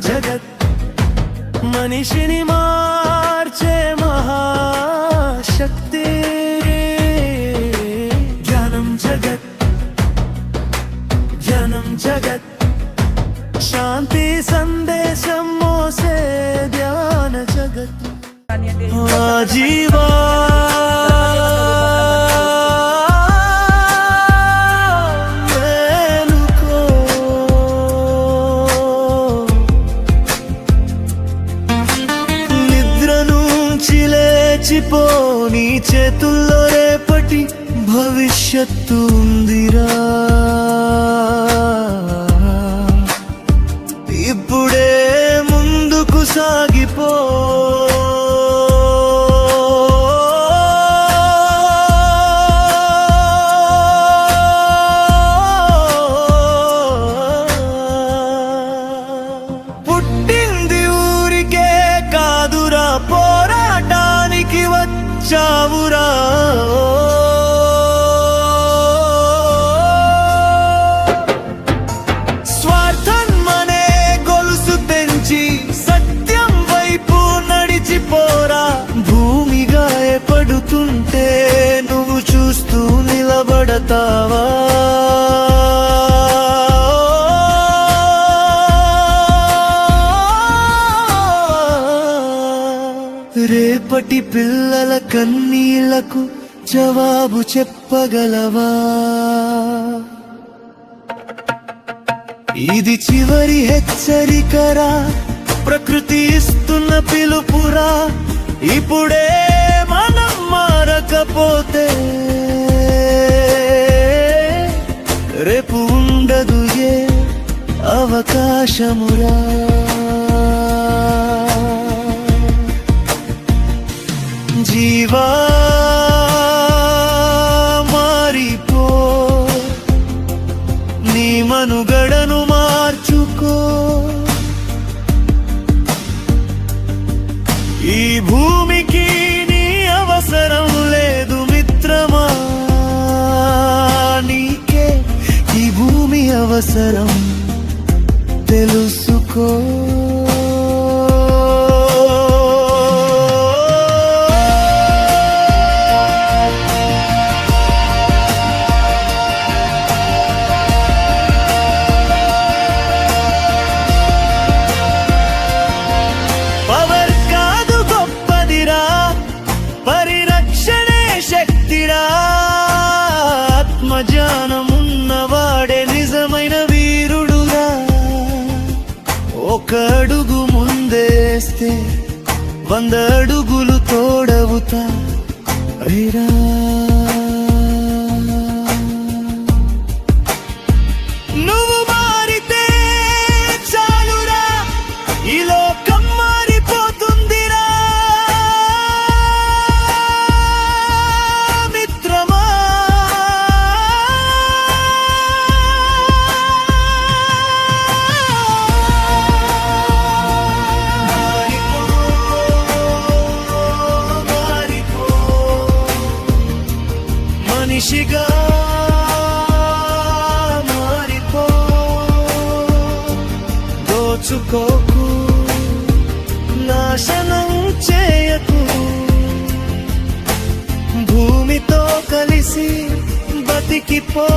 జగత్ మనిషిని మార్చే మహాశక్తి జ్ఞానం జగత్ జగత్ శాంతి సందేశం మోసే ధ్యాన జగత్ జీవా నీ చేతుల్లో రేపటి భవిష్యత్తు ఉందిరా ఇప్పుడే ముందుకు సాగిపో పుట్టింది ఊరికే కాదురా పోరాటానికి చావురా స్వార్థం అనే గొలుసు తెంచి సత్యం వైపు నడిచిపోరా భూమి గాయపడుతుంటే నువ్వు చూస్తూ నిలబడతావా రేపటి పిల్లల కన్నీళ్లకు జవాబు చెప్పగలవా ఇది చివరి హెచ్చరికరా ప్రకృతి ఇస్తున్న పిలుపురా ఇప్పుడే మనం మారకపోతే రేపు ఉండదు ఏ అవకాశమురా జీవా మారిపో నీ మనుగడను మార్చుకో ఈ భూమికి నీ అవసరం లేదు మిత్రమా నీకే ఈ భూమి అవసరం తెలుసుకో ఆత్మజ్ఞానమున్నవాడే నిజమైన వీరుడురా ఒక అడుగు ముందేస్తే 100 అడుగులు తోడవుతా రా నువ్వు మారితే చాలురా ఈ లోకం మారిపోతుందిరా మనిషిగా మారిపో దోచుకోకు నాశనం చేయకు భూమితో కలిసి బతికిపో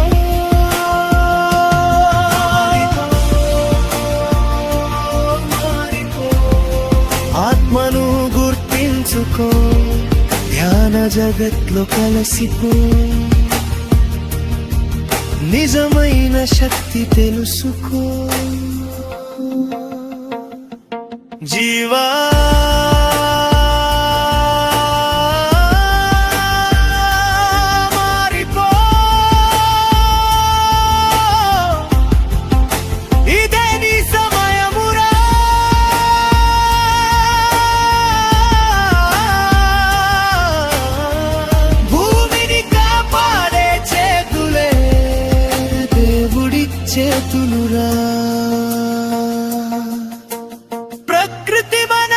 ఆత్మను గుర్తించుకో ధ్యాన జగత్లో కలసిపో నిజమైన శక్తి తెలుసుకో జీవా మారిపో ఇదే నీ సమయమురా భూమిని కాపాడే చేతులే చేతులురా ప్రకృతి మన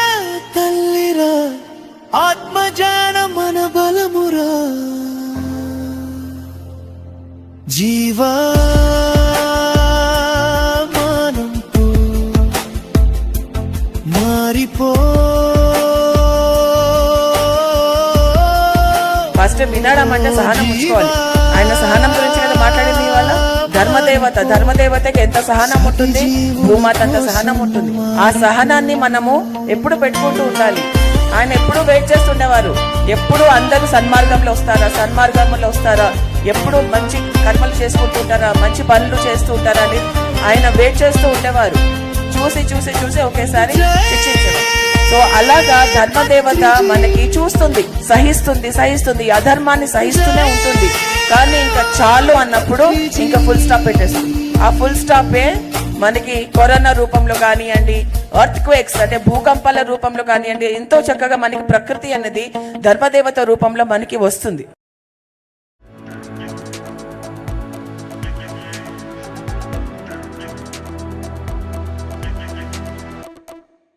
ఫస్ట్ వినడం అంటే సహనం ఉంచుకోవాలి. ఆయన సహనం గురించి కదా మాట్లాడింది ఇవాళ. ధర్మదేవతకి ఎంత సహనం ఉంటుంది, భూమాత అంత సహనం ఉంటుంది. ఆ సహనాన్ని మనము ఎప్పుడు పెట్టుకుంటూ ఉండాలి. ఆయన ఎప్పుడు వెయిట్ చేస్తుండేవారు, ఎప్పుడు అందరూ సన్మార్గంలో వస్తారా, ఎప్పుడు మంచి కర్మలు చేసుకుంటూ ఉంటారా, మంచి పనులు చేస్తూ ఉంటారా అని ఆయన వెయిట్ చేస్తూ ఉండేవారు. చూసి ఒకేసారి శిక్షించడం. సో అలాగా ధర్మదేవత మనకి చూస్తుంది, సహిస్తుంది, అధర్మాన్ని సహిస్తూనే ఉంటుంది. కానీ ఇంకా చాలు అన్నప్పుడు ఇంకా ఫుల్ స్టాప్ పెట్టేస్తుంది. ఆ ఫుల్ స్టాపే మనకి కరోనా రూపంలో కానివ్వండి, ఎర్త్ క్వేక్స్ అంటే భూకంపాల రూపంలో కానివ్వండి, ఎంతో చక్కగా మనకి ప్రకృతి అనేది ధర్మదేవత రూపంలో మనకి వస్తుంది.